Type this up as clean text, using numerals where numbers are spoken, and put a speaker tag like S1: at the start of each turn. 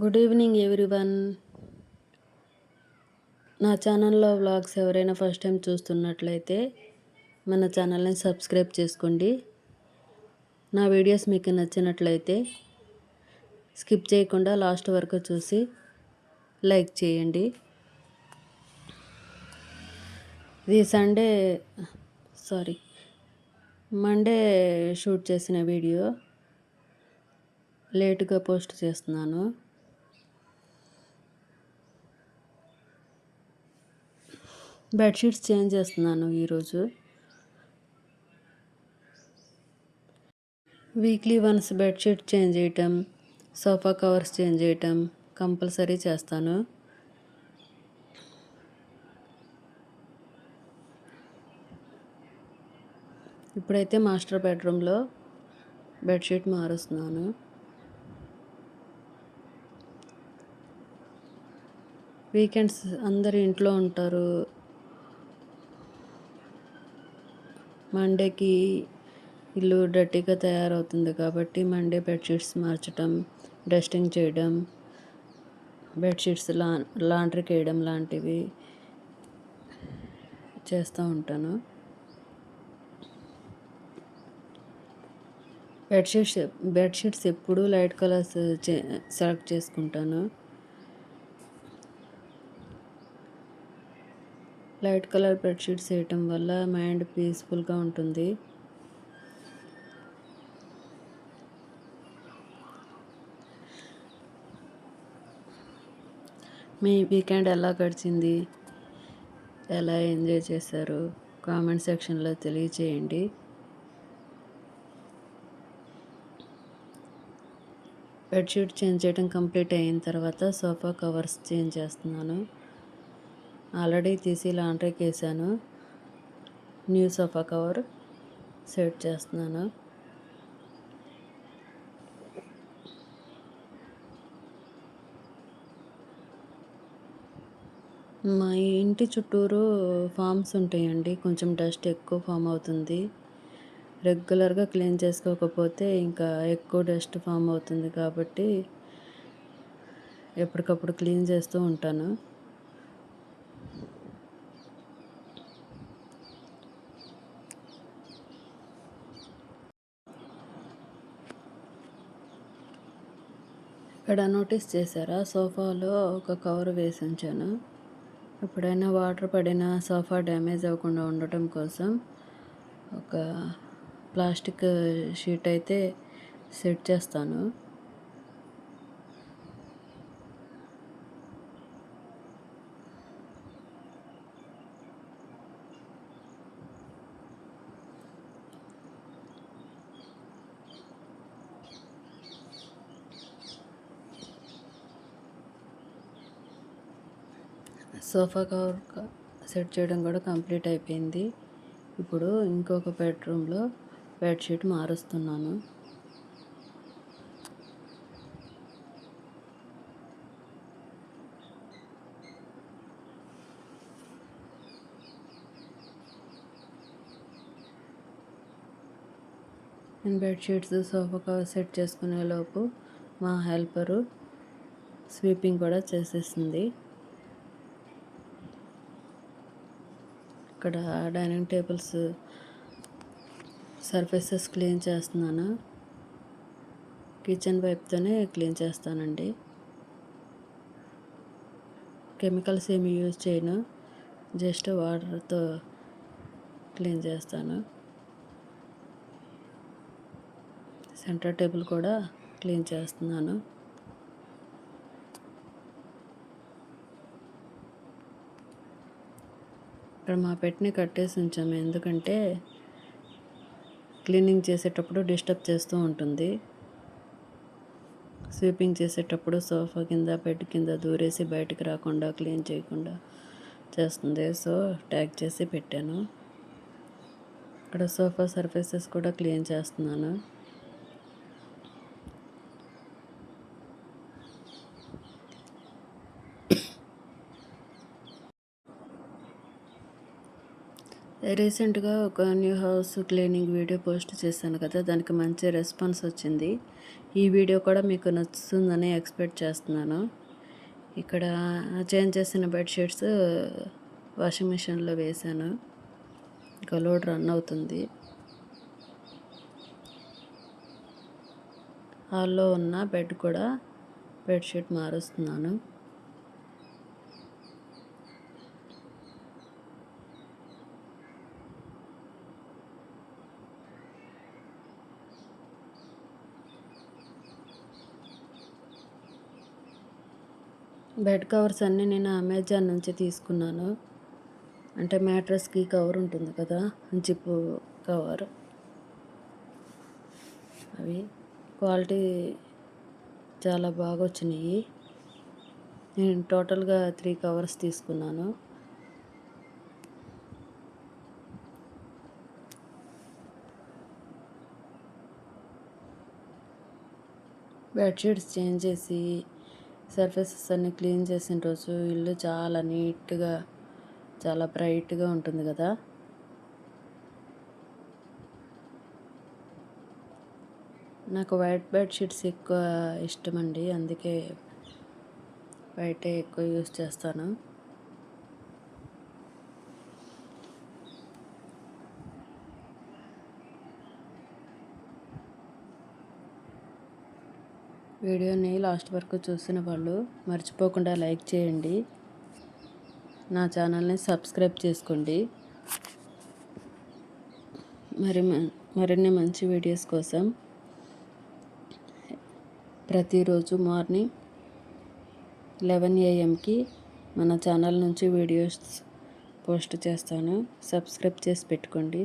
S1: Good evening everyone. నా ఛానల్లో vlogs ఎవరైనా ఫస్ట్ టైం చూస్తున్నట్లయితే మన ఛానల్ని సబ్స్క్రైబ్ చేసుకోండి. నా వీడియోస్ మీకు నచ్చినట్లయితే స్కిప్ చేయకుండా లాస్ట్ వరకు చూసి లైక్ చేయండి. ఇది మండే షూట్ చేసిన వీడియో లేటుగా పోస్ట్ చేస్తున్నాను. బెడ్షీట్స్ చేంజ్ చేస్తున్నాను ఈరోజు. వీక్లీ వన్స్ బెడ్షీట్ చేంజ్ చేయటం, సోఫా కవర్స్ చేంజ్ చేయటం కంపల్సరీ చేస్తాను. ఇప్పుడైతే మాస్టర్ బెడ్రూమ్లో బెడ్షీట్ మారుస్తున్నాను. వీకెండ్స్ అందరు ఇంట్లో ఉంటారు. మండేకి ఇల్లు డర్టీగా తయారవుతుంది కాబట్టి మండే బెడ్షీట్స్ మార్చడం, డస్టింగ్ చేయడం, బెడ్షీట్స్ లాండ్రీకి వేయడం లాంటివి చేస్తూ ఉంటాను. బెడ్షీట్స్ ఎప్పుడూ లైట్ కలర్స్ సెలెక్ట్ చేసుకుంటాను. లైట్ కలర్ బెడ్షీట్స్ వేయటం వల్ల మైండ్ పీస్ఫుల్గా ఉంటుంది. మీ వీకెండ్ ఎలా గడిచింది, ఎలా ఎంజాయ్ చేశారు కామెంట్ సెక్షన్లో తెలియచేయండి. బెడ్షీట్ చేంజ్ చేయడం కంప్లీట్ అయిన తర్వాత సోఫా కవర్స్ చేంజ్ చేస్తున్నాను. ఆల్రెడీ తీసి లాండ్రీకి వేసాను. న్యూ సోఫా కవర్ సెట్ చేస్తున్నాను. మా ఇంటి చుట్టూరు ఫామ్స్ ఉంటాయండి. కొంచెం డస్ట్ ఎక్కువ ఫామ్ అవుతుంది. రెగ్యులర్గా క్లీన్ చేసుకోకపోతే ఇంకా ఎక్కువ డస్ట్ ఫామ్ అవుతుంది కాబట్టి ఎప్పటికప్పుడు క్లీన్ చేస్తూ ఉంటాను. ఇక్కడ నోటీస్ చేశారా, సోఫాలో ఒక కవర్ వేసి ఉంచాను. ఎప్పుడైనా వాటర్ పడినా సోఫా డ్యామేజ్ అవ్వకుండా ఉండటం కోసం ఒక ప్లాస్టిక్ షీట్ అయితే సెట్ చేస్తాను. సోఫా కవర్ సెట్ చేయడం కూడా కంప్లీట్ అయిపోయింది. ఇప్పుడు ఇంకొక బెడ్రూమ్లో బెడ్షీట్ మారుస్తున్నాను. నేను బెడ్షీట్స్ సోఫా కవర్ సెట్ చేసుకునే లోపు మా హెల్పరు స్వీపింగ్ కూడా చేసేసింది. ఇక్కడ డైనింగ్ టేబుల్స్ సర్ఫేసెస్ క్లీన్ చేస్తున్నాను. కిచెన్ వైపుతోనే క్లీన్ చేస్తానండి. కెమికల్స్ ఏమి యూజ్ చేయను, జస్ట్ వాటర్తో క్లీన్ చేస్తాను. సెంటర్ టేబుల్ కూడా క్లీన్ చేస్తున్నాను. ఇక్కడ మా పెట్ని కట్టేసి ఉంచాము, ఎందుకంటే క్లీనింగ్ చేసేటప్పుడు డిస్టర్బ్ చేస్తూ ఉంటుంది. స్వీపింగ్ చేసేటప్పుడు సోఫా కింద బెడ్ కింద దూరేసి బయటికి రాకుండా క్లీన్ చేయకుండా చేస్తుంది. సో ట్యాగ్ చేసి పెట్టాను. ఇక్కడ సోఫా సర్ఫేసెస్ కూడా క్లీన్ చేస్తున్నాను. రీసెంట్గా ఒక new house cleaning video post చేశాను కదా, దానికి మంచి రెస్పాన్స్ వచ్చింది. ఈ వీడియో కూడా మీకు నచ్చుతుందని ఎక్స్పెక్ట్ చేస్తున్నాను. ఇక్కడ చేంజ్ చేసిన బెడ్షీట్స్ వాషింగ్ మిషన్లో వేశాను. ఇంకా లోడ్ రన్ అవుతుంది. హాల్లో ఉన్న బెడ్ కూడా బెడ్షీట్ మారుస్తున్నాను. బెడ్ కవర్స్ అన్నీ నేను అమెజాన్ నుంచి తీసుకున్నాను. అంటే మ్యాట్రస్కి కవర్ ఉంటుంది కదా, జిప్పు కవర్, అవి క్వాలిటీ చాలా బాగా వచ్చినాయి. నేను టోటల్గా 3 కవర్స్ తీసుకున్నాను. బెడ్షీట్స్ చేంజ్ చేసి సర్ఫేసెస్ అన్నీ క్లీన్ చేసిన రోజు ఇల్లు చాలా నీట్గా, చాలా బ్రైట్గా ఉంటుంది కదా. నాకు వైట్ బెడ్షీట్స్ ఎక్కువ ఇష్టం అండి, అందుకే వైటే ఎక్కువ యూస్ చేస్తాను. వీడియోని లాస్ట్ వరకు చూసిన వాళ్ళు మర్చిపోకుండా లైక్ చేయండి. నా ఛానల్ని సబ్స్క్రైబ్ చేసుకోండి. మరిన్ని మంచి వీడియోస్ కోసం ప్రతిరోజు మార్నింగ్ 11 AM మన ఛానల్ నుంచి వీడియోస్ పోస్ట్ చేస్తాను. సబ్స్క్రైబ్ చేసి పెట్టుకోండి.